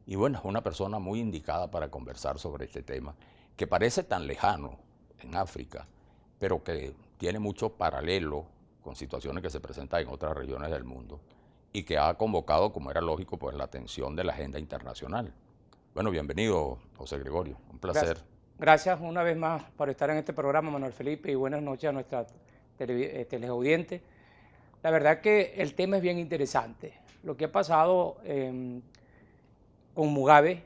Y bueno, es una persona muy indicada para conversar sobre este tema, que parece tan lejano en África, pero que tiene mucho paralelo con situaciones que se presentan en otras regiones del mundo y que ha convocado, como era lógico, pues la atención de la agenda internacional. Bueno, bienvenido, José Gregorio, un placer. Gracias. Gracias una vez más por estar en este programa, Manuel Felipe, y buenas noches a nuestra teleaudiente. La verdad que el tema es bien interesante. Lo que ha pasado con Mugabe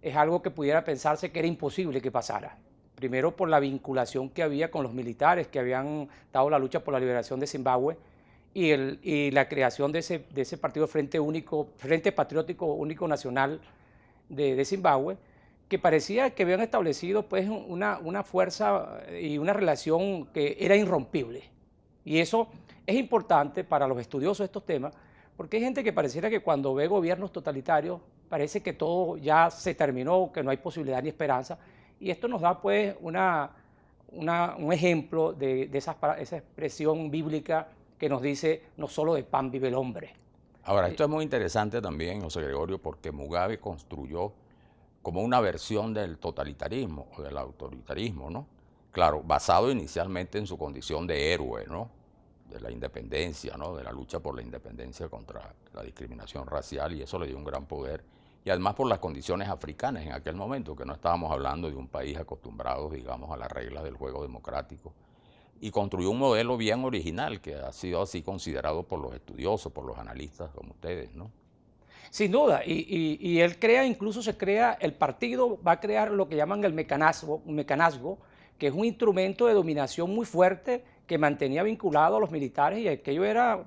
es algo que pudiera pensarse que era imposible que pasara. Primero por la vinculación que había con los militares que habían dado la lucha por la liberación de Zimbabue y la creación de ese partido Frente Único, Frente Patriótico Único Nacional de Zimbabue, que parecía que habían establecido pues una fuerza y una relación que era irrompible. Y eso es importante para los estudiosos de estos temas, porque hay gente que pareciera que cuando ve gobiernos totalitarios parece que todo ya se terminó, que no hay posibilidad ni esperanza, y esto nos da pues un ejemplo de esa expresión bíblica que nos dice no solo de pan vive el hombre. Ahora, esto es muy interesante también, José Gregorio, porque Mugabe construyó como una versión del totalitarismo o del autoritarismo, ¿no? Claro, basado inicialmente en su condición de héroe, ¿no? De la independencia, ¿no? De la lucha por la independencia contra la discriminación racial, y eso le dio un gran poder. Y además por las condiciones africanas en aquel momento, que no estábamos hablando de un país acostumbrado, digamos, a las reglas del juego democrático. Y construyó un modelo bien original que ha sido así considerado por los estudiosos, por los analistas como ustedes, ¿no? Sin duda, y él crea, incluso se crea, el partido va a crear lo que llaman el mecanazgo, que es un instrumento de dominación muy fuerte que mantenía vinculado a los militares, y aquello era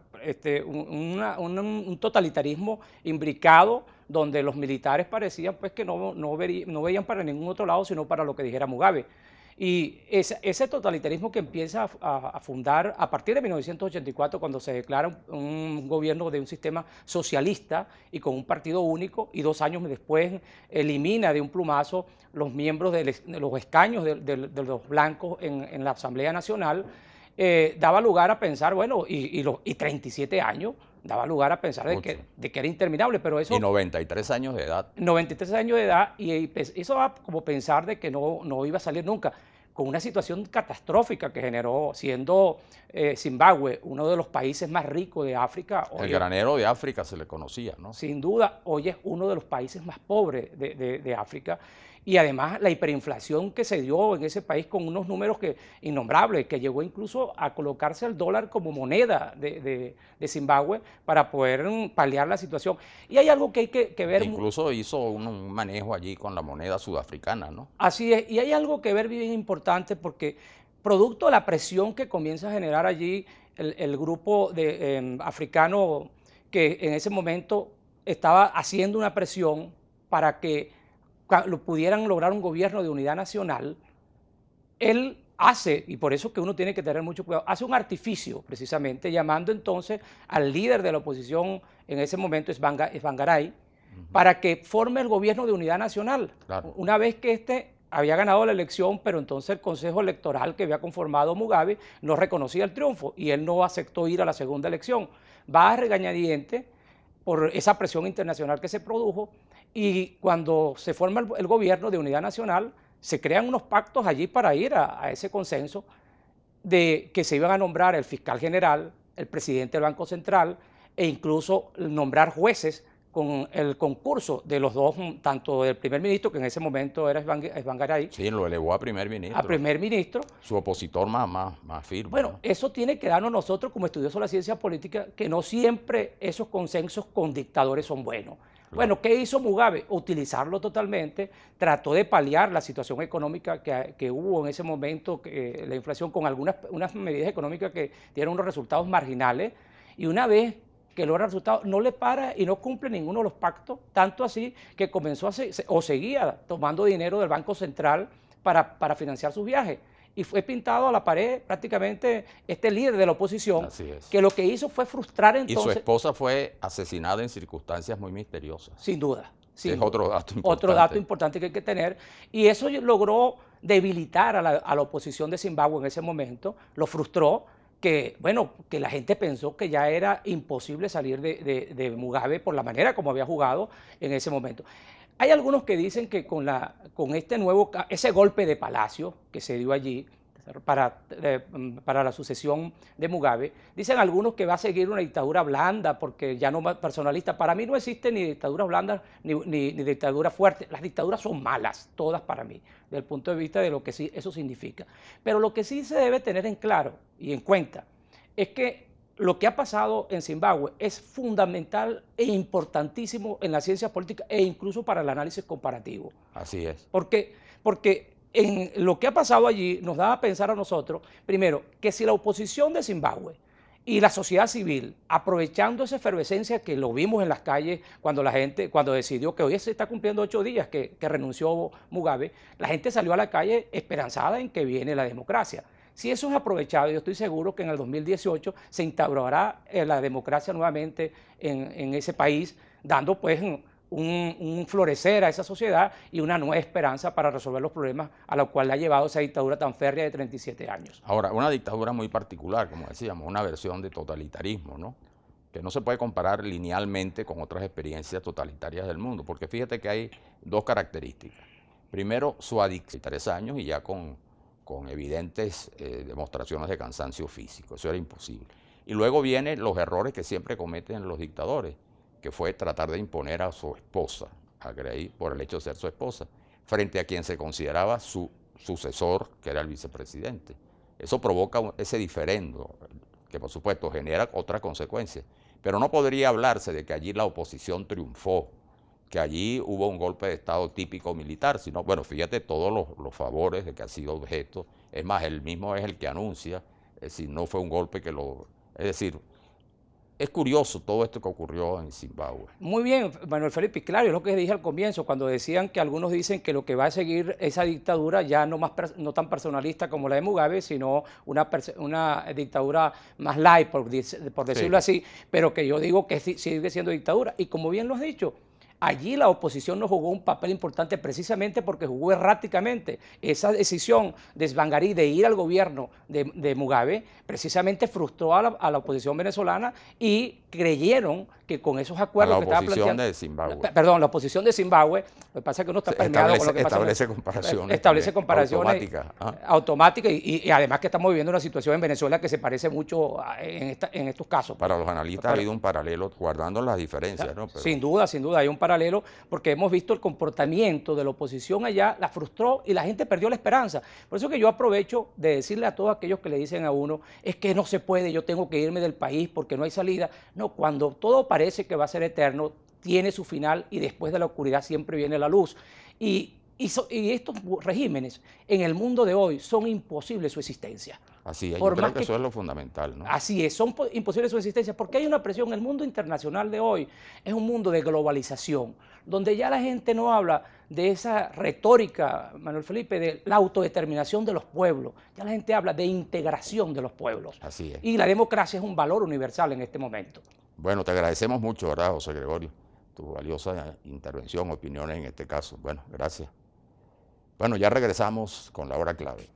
un totalitarismo imbricado donde los militares parecían pues que no veían para ningún otro lado sino para lo que dijera Mugabe. Y ese totalitarismo que empieza a fundar a partir de 1984, cuando se declara un gobierno de un sistema socialista y con un partido único, y 2 años después elimina de un plumazo los miembros de los escaños de los blancos en la Asamblea Nacional, daba lugar a pensar, bueno, y 37 años, daba lugar a pensar Mucho. de que era interminable, pero Y eso 93 años de edad. 93 años de edad, y eso va como pensar de que no iba a salir nunca, con una situación catastrófica que generó, siendo Zimbabue uno de los países más ricos de África. El Hoy, granero de África se le conocía, ¿no? sin duda, hoy es uno de los países más pobres de África, y además la hiperinflación que se dio en ese país con unos números innombrables, que llegó incluso a colocarse el dólar como moneda de Zimbabue para poder paliar la situación. Y hay algo que hay que E ver. incluso hizo un manejo allí con la moneda sudafricana, ¿no? Así es, y hay algo que ver bien importante, porque producto de la presión que comienza a generar allí el grupo africano, que en ese momento estaba haciendo una presión para que lo pudieran lograr un gobierno de unidad nacional, él hace, y por eso que uno tiene que tener mucho cuidado, hace un artificio precisamente, llamando entonces al líder de la oposición en ese momento, Tsvangirai, para que forme el gobierno de unidad nacional. Claro. Una vez que este había ganado la elección, pero entonces el Consejo Electoral que había conformado Mugabe no reconocía el triunfo y él no aceptó ir a la segunda elección. Va a regañadiente por esa presión internacional que se produjo, y cuando se forma el gobierno de unidad nacional, se crean unos pactos allí para ir a ese consenso de que se iban a nombrar el fiscal general, el presidente del Banco Central, e incluso nombrar jueces con el concurso de los dos, tanto del primer ministro, que en ese momento era Tsvangirai, Sí, lo elevó a primer ministro. su opositor más firme, Bueno, ¿no? eso tiene que darnos nosotros como estudiosos de la ciencia política, que no siempre esos consensos con dictadores son buenos. Claro. Bueno, ¿qué hizo Mugabe? Utilizarlo totalmente, trató de paliar la situación económica que hubo en ese momento, la inflación, con unas medidas económicas que dieron unos resultados marginales, y una vez que logra resultados, no le para y no cumple ninguno de los pactos, tanto así que comenzó o seguía tomando dinero del Banco Central para financiar sus viajes. Y fue pintado a la pared prácticamente este líder de la oposición, Así es. que lo que hizo fue frustrar Y su entonces, esposa fue asesinada en circunstancias muy misteriosas. sin duda, Es sin duda. otro dato Otro dato importante. importante que hay que tener, y eso logró debilitar a la oposición de Zimbabue en ese momento, lo frustró, que, bueno, que la gente pensó que ya era imposible salir de Mugabe por la manera como había jugado en ese momento. Hay algunos que dicen que con este ese golpe de palacio que se dio allí para la sucesión de Mugabe, dicen algunos que va a seguir una dictadura blanda porque ya no más personalista. Para mí no existe ni dictadura blanda ni dictadura fuerte. Las dictaduras son malas, todas para mí, desde el punto de vista de lo que sí eso significa. Pero lo que sí se debe tener en claro y en cuenta es que lo que ha pasado en Zimbabue es fundamental e importantísimo en la ciencia política e incluso para el análisis comparativo. Así es. Porque en lo que ha pasado allí nos da a pensar a nosotros, primero, que si la oposición de Zimbabue y la sociedad civil, aprovechando esa efervescencia que lo vimos en las calles cuando decidió que hoy se está cumpliendo 8 días que renunció Mugabe, la gente salió a la calle esperanzada en que viene la democracia. Si eso es aprovechado, yo estoy seguro que en el 2018 se instaurará la democracia nuevamente en ese país, dando pues un florecer a esa sociedad y una nueva esperanza para resolver los problemas a los cuales le ha llevado esa dictadura tan férrea de 37 años. Ahora, una dictadura muy particular, como decíamos, una versión de totalitarismo, ¿no? Que no se puede comparar linealmente con otras experiencias totalitarias del mundo, porque fíjate que hay dos características. Primero, su adicción, 3 años y ya con evidentes demostraciones de cansancio físico, eso era imposible. Y luego vienen los errores que siempre cometen los dictadores, que fue tratar de imponer a su esposa, a Grey, por el hecho de ser su esposa, frente a quien se consideraba su sucesor, que era el vicepresidente. Eso provoca ese diferendo, que por supuesto genera otra consecuencia, pero no podría hablarse de que allí la oposición triunfó, que allí hubo un golpe de Estado típico militar, sino, bueno, fíjate todos los favores de que ha sido objeto, es más, él mismo es el que anuncia, es decir, no fue un golpe que lo... Es decir, es curioso todo esto que ocurrió en Zimbabue. Muy bien, Manuel Felipe, claro, es lo que dije al comienzo, cuando decían que algunos dicen que lo que va a seguir esa dictadura ya no tan personalista como la de Mugabe, sino una dictadura más light, por decirlo así, pero que yo digo que sigue siendo dictadura. Y como bien lo has dicho, allí la oposición no jugó un papel importante precisamente porque jugó erráticamente. Esa decisión de Tsvangirai de ir al gobierno de Mugabe precisamente frustró a la oposición venezolana y creyeron que con esos acuerdos que estaba planteando... La oposición de Zimbabue, lo que pasa es que uno está permeado con lo que pasa. Establece comparaciones automáticas y además que estamos viviendo una situación en Venezuela que se parece mucho en estos casos. Para los analistas ha habido un paralelo, guardando las diferencias, ¿no? Pero... Sin duda, hay un paralelo porque hemos visto el comportamiento de la oposición allá, la frustró y la gente perdió la esperanza. Por eso que yo aprovecho de decirle a todos aquellos que le dicen a uno, es que no se puede, yo tengo que irme del país porque no hay salida. No, cuando todo parece que va a ser eterno, tiene su final y después de la oscuridad siempre viene la luz. Y estos regímenes en el mundo de hoy son imposibles su existencia. Así es, yo creo que eso es lo fundamental, ¿no? Así es, son imposibles su existencia porque hay una presión. El mundo internacional de hoy es un mundo de globalización, donde ya la gente no habla de esa retórica, Manuel Felipe, de la autodeterminación de los pueblos. Ya la gente habla de integración de los pueblos. Así es. Y la democracia es un valor universal en este momento. Bueno, te agradecemos mucho, ¿verdad, José Gregorio? Tu valiosa intervención, opiniones en este caso. Bueno, gracias. Bueno, ya regresamos con la hora clave.